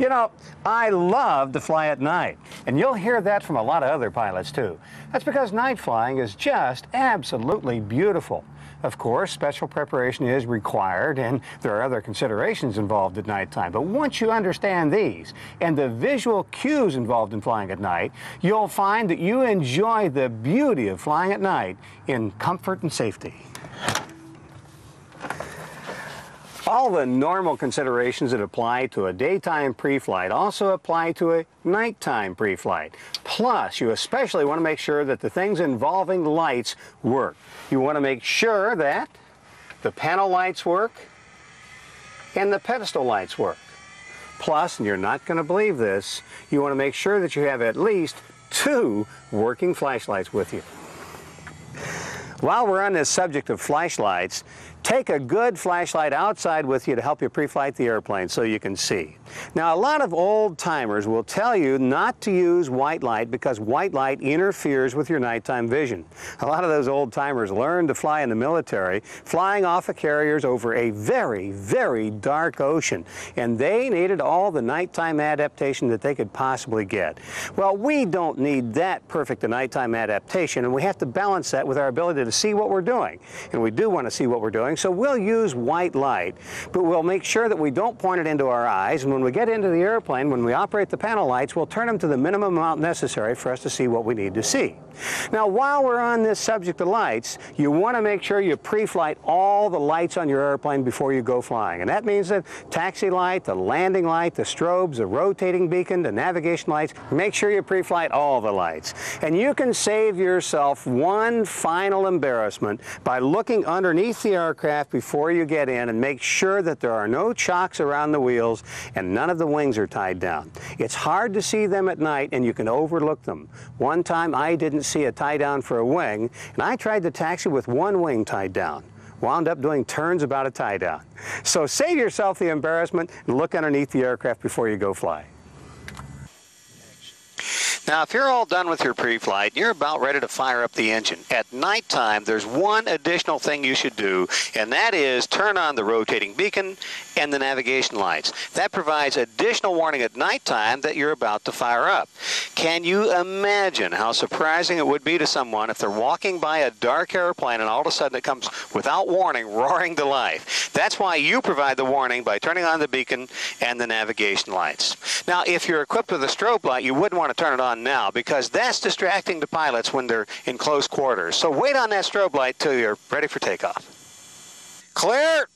You know, I love to fly at night, and you'll hear that from a lot of other pilots too. That's because night flying is just absolutely beautiful. Of course, special preparation is required, and there are other considerations involved at nighttime. But once you understand these and the visual cues involved in flying at night, you'll find that you enjoy the beauty of flying at night in comfort and safety. All the normal considerations that apply to a daytime pre-flight also apply to a nighttime pre-flight. Plus, you especially want to make sure that the things involving lights work. You want to make sure that the panel lights work and the pedestal lights work. Plus, and you're not going to believe this, you want to make sure that you have at least 2 working flashlights with you. While we're on this subject of flashlights, take a good flashlight outside with you to help you pre-flight the airplane so you can see. Now, a lot of old timers will tell you not to use white light because white light interferes with your nighttime vision. A lot of those old timers learned to fly in the military, flying off of carriers over a very, very dark ocean, and they needed all the nighttime adaptation that they could possibly get. Well, we don't need that perfect a nighttime adaptation, and we have to balance that with our ability to see what we're doing. And we do want to see what we're doing, so we'll use white light, but we'll make sure that we don't point it into our eyes, and when we get into the airplane, when we operate the panel lights, we'll turn them to the minimum amount necessary for us to see what we need to see. Now, while we're on this subject of lights, you want to make sure you pre-flight all the lights on your airplane before you go flying. And that means the taxi light, the landing light, the strobes, the rotating beacon, the navigation lights. Make sure you pre-flight all the lights. And you can save yourself one final embarrassment by looking underneath the aircraft before you get in and make sure that there are no chocks around the wheels and none of the wings are tied down. It's hard to see them at night and you can overlook them. One time I didn't see a tie down for a wing, and I tried to taxi with one wing tied down. Wound up doing turns about a tie down. So save yourself the embarrassment and look underneath the aircraft before you go fly. Now, if you're all done with your pre-flight, you're about ready to fire up the engine. At nighttime, there's one additional thing you should do, and that is turn on the rotating beacon and the navigation lights. That provides additional warning at nighttime that you're about to fire up. Can you imagine how surprising it would be to someone if they're walking by a dark airplane and all of a sudden it comes without warning, roaring to life? That's why you provide the warning by turning on the beacon and the navigation lights. Now, if you're equipped with a strobe light, you wouldn't want to turn it on now because that's distracting to pilots when they're in close quarters. So wait on that strobe light till you're ready for takeoff. Clear!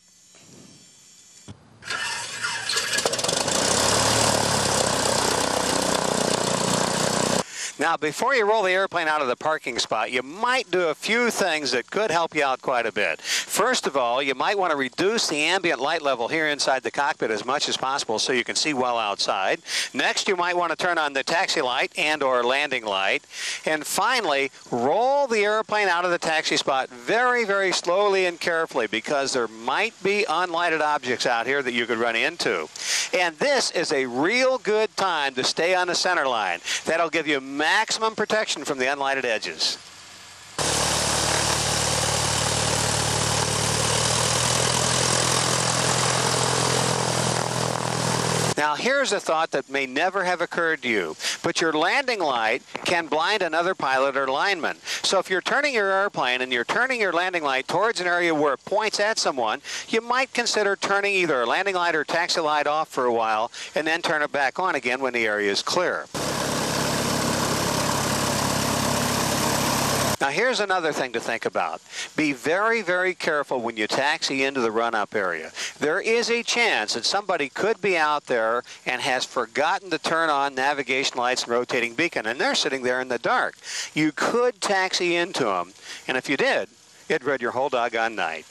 Now, before you roll the airplane out of the parking spot, you might do a few things that could help you out quite a bit. First of all, you might want to reduce the ambient light level here inside the cockpit as much as possible so you can see well outside. Next, you might want to turn on the taxi light and or landing light. And finally, roll the airplane out of the taxi spot very, very slowly and carefully because there might be unlighted objects out here that you could run into. And this is a real good time to stay on the center line. That'll give you maximum protection from the unlighted edges. Now, here's a thought that may never have occurred to you, but your landing light can blind another pilot or lineman. So if you're turning your airplane and you're turning your landing light towards an area where it points at someone, you might consider turning either a landing light or taxi light off for a while and then turn it back on again when the area is clear. Now, here's another thing to think about. Be very, very careful when you taxi into the run-up area. There is a chance that somebody could be out there and has forgotten to turn on navigation lights and rotating beacon, and they're sitting there in the dark. You could taxi into them, and if you did, it'd ruin your whole doggone night.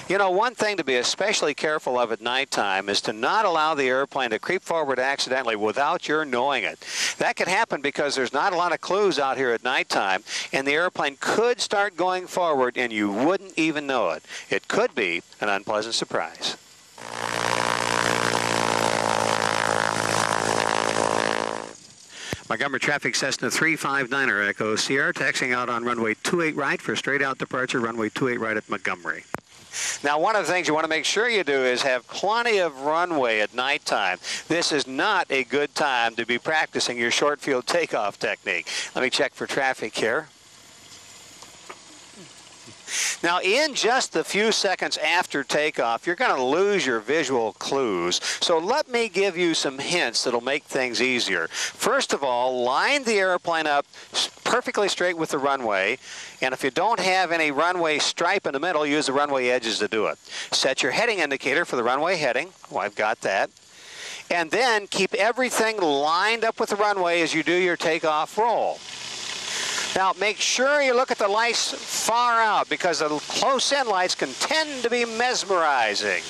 You know, one thing to be especially careful of at nighttime is to not allow the airplane to creep forward accidentally without your knowing it. That could happen because there's not a lot of clues out here at nighttime, and the airplane could start going forward and you wouldn't even know it. It could be an unpleasant surprise. Montgomery traffic, Cessna 359er Echo Sierra, taxiing out on runway 28 right for straight out departure, runway 28 right at Montgomery. Now, one of the things you want to make sure you do is have plenty of runway at nighttime. This is not a good time to be practicing your short field takeoff technique. Let me check for traffic here. Now, in just the few seconds after takeoff, you're going to lose your visual clues. So let me give you some hints that'll make things easier. First of all, line the airplane up perfectly straight with the runway. And if you don't have any runway stripe in the middle, use the runway edges to do it. Set your heading indicator for the runway heading. Oh, I've got that. And then keep everything lined up with the runway as you do your takeoff roll. Now, make sure you look at the lights far out because the close-in lights can tend to be mesmerizing.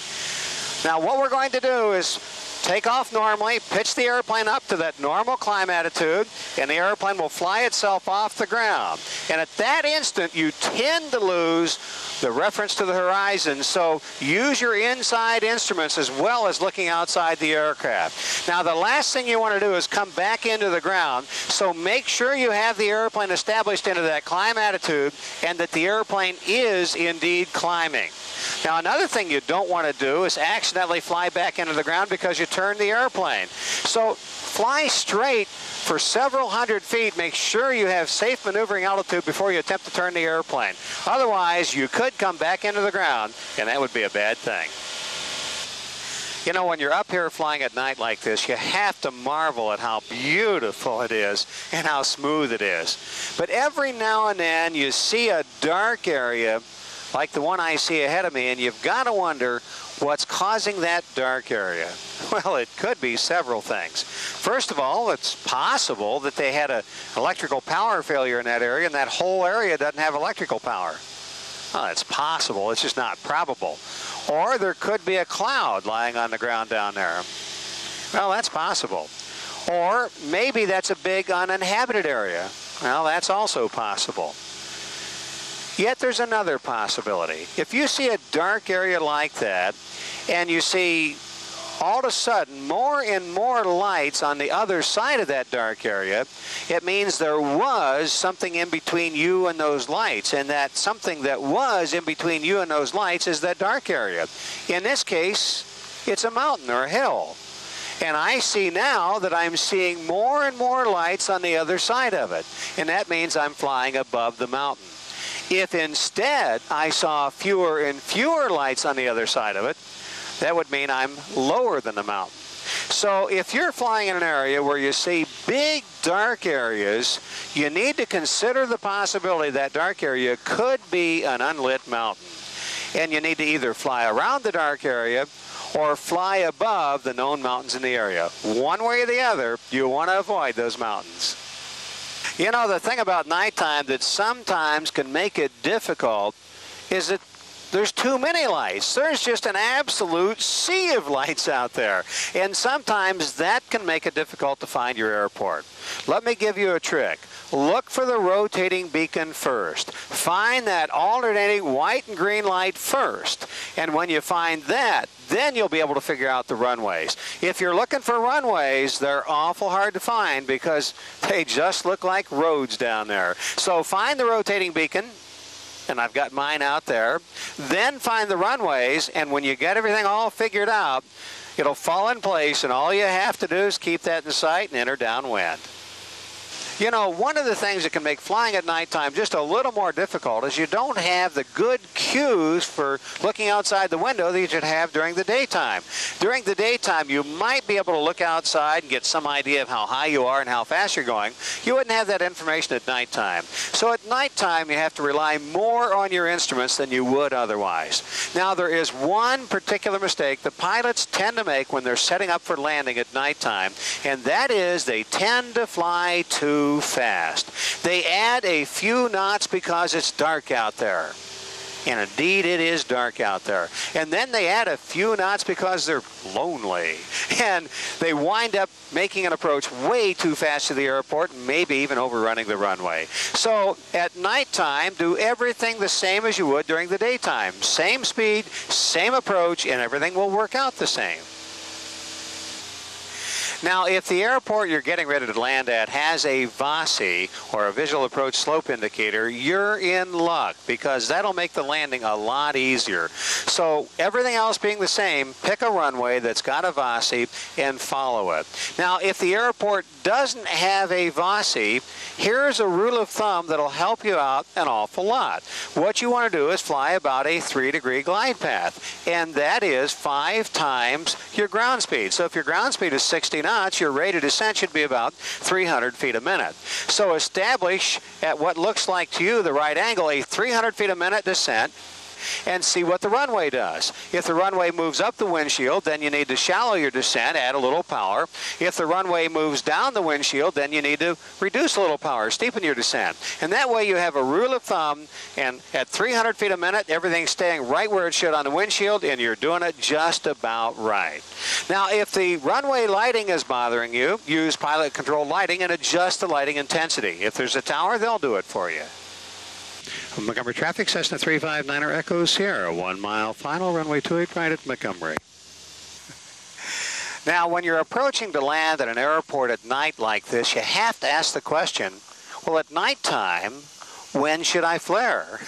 Now, what we're going to do is take off normally, pitch the airplane up to that normal climb attitude, and the airplane will fly itself off the ground. And at that instant, you tend to lose the reference to the horizon, so use your inside instruments as well as looking outside the aircraft. Now, the last thing you want to do is come back into the ground, so make sure you have the airplane established into that climb attitude and that the airplane is indeed climbing. Now, another thing you don't want to do is accidentally fly back into the ground because you turned the airplane. So fly straight for several hundred feet. Make sure you have safe maneuvering altitude before you attempt to turn the airplane. Otherwise, you could come back into the ground, and that would be a bad thing. You know, when you're up here flying at night like this, you have to marvel at how beautiful it is and how smooth it is. But every now and then, you see a dark area like the one I see ahead of me, and you've got to wonder what's causing that dark area. Well, it could be several things. First of all, it's possible that they had an electrical power failure in that area, and that whole area doesn't have electrical power. Well, it's possible. It's just not probable. Or there could be a cloud lying on the ground down there. Well, that's possible. Or maybe that's a big uninhabited area. Well, that's also possible. Yet there's another possibility. If you see a dark area like that, and you see all of a sudden more and more lights on the other side of that dark area, it means there was something in between you and those lights, and that something that was in between you and those lights is that dark area. In this case, it's a mountain or a hill. And I see now that I'm seeing more and more lights on the other side of it, and that means I'm flying above the mountain. If instead I saw fewer and fewer lights on the other side of it, that would mean I'm lower than the mountain. So if you're flying in an area where you see big dark areas, you need to consider the possibility that dark area could be an unlit mountain. And you need to either fly around the dark area or fly above the known mountains in the area. One way or the other, you want to avoid those mountains. You know, the thing about nighttime that sometimes can make it difficult is that there's too many lights. There's just an absolute sea of lights out there. And sometimes that can make it difficult to find your airport. Let me give you a trick. Look for the rotating beacon first. Find that alternating white and green light first. And when you find that, then you'll be able to figure out the runways. If you're looking for runways, they're awful hard to find because they just look like roads down there. So find the rotating beacon, and I've got mine out there. Then find the runways, and when you get everything all figured out, it'll fall in place, and all you have to do is keep that in sight and enter downwind. You know, one of the things that can make flying at nighttime just a little more difficult is you don't have the good cues for looking outside the window that you should have during the daytime. During the daytime, you might be able to look outside and get some idea of how high you are and how fast you're going. You wouldn't have that information at nighttime. So at nighttime, you have to rely more on your instruments than you would otherwise. Now, there is one particular mistake the pilots tend to make when they're setting up for landing at nighttime, and that is they tend to fly too fast. They add a few knots because it's dark out there. And indeed, it is dark out there. And then they add a few knots because they're lonely. And they wind up making an approach way too fast to the airport, maybe even overrunning the runway. So at nighttime, do everything the same as you would during the daytime. Same speed, same approach, and everything will work out the same. Now, if the airport you're getting ready to land at has a VASI, or a visual approach slope indicator, you're in luck, because that'll make the landing a lot easier. So everything else being the same, pick a runway that's got a VASI and follow it. Now, if the airport doesn't have a VASI, here's a rule of thumb that'll help you out an awful lot. What you want to do is fly about a 3-degree glide path, and that is 5 times your ground speed. So if your ground speed is 60 knots, your rate of descent should be about 300 feet a minute. So establish at what looks like to you the right angle a 300 feet a minute descent, and see what the runway does. If the runway moves up the windshield, then you need to shallow your descent, add a little power. If the runway moves down the windshield, then you need to reduce a little power, steepen your descent. And that way you have a rule of thumb, and at 300 feet a minute, everything's staying right where it should on the windshield, and you're doing it just about right. Now, if the runway lighting is bothering you, use pilot controlled lighting and adjust the lighting intensity. If there's a tower, they'll do it for you. Montgomery traffic, Cessna 359er Echo Sierra, 1 mile final, runway 28 right at Montgomery. Now, when you're approaching to land at an airport at night like this, you have to ask the question, well, at nighttime, when should I flare?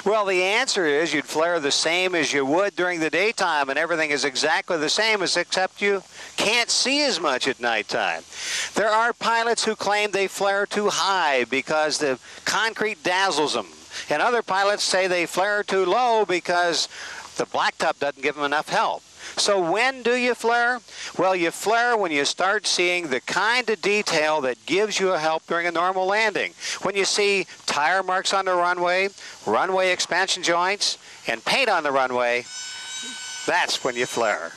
Well, the answer is you'd flare the same as you would during the daytime, and everything is exactly the same, except you can't see as much at nighttime. There are pilots who claim they flare too high because the concrete dazzles them, and other pilots say they flare too low because the blacktop doesn't give them enough help. So when do you flare? Well, you flare when you start seeing the kind of detail that gives you a help during a normal landing. When you see tire marks on the runway, runway expansion joints, and paint on the runway, that's when you flare.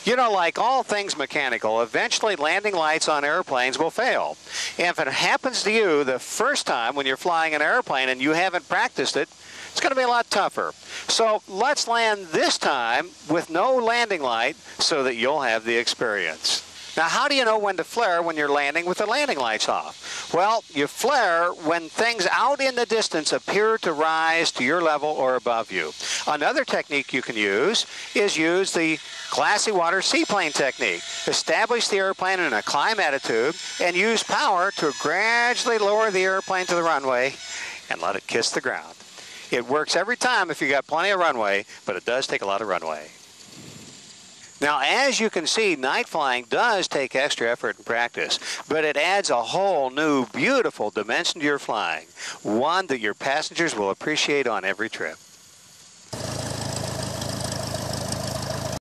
You know, like all things mechanical, eventually landing lights on airplanes will fail. And if it happens to you the first time when you're flying an airplane and you haven't practiced it, it's going to be a lot tougher. So let's land this time with no landing light so that you'll have the experience. Now, how do you know when to flare when you're landing with the landing lights off? Well, you flare when things out in the distance appear to rise to your level or above you. Another technique you can use is use the glassy water seaplane technique. Establish the airplane in a climb attitude and use power to gradually lower the airplane to the runway and let it kiss the ground. It works every time if you got plenty of runway, but it does take a lot of runway. Now, as you can see, night flying does take extra effort and practice, but it adds a whole new, beautiful dimension to your flying, one that your passengers will appreciate on every trip.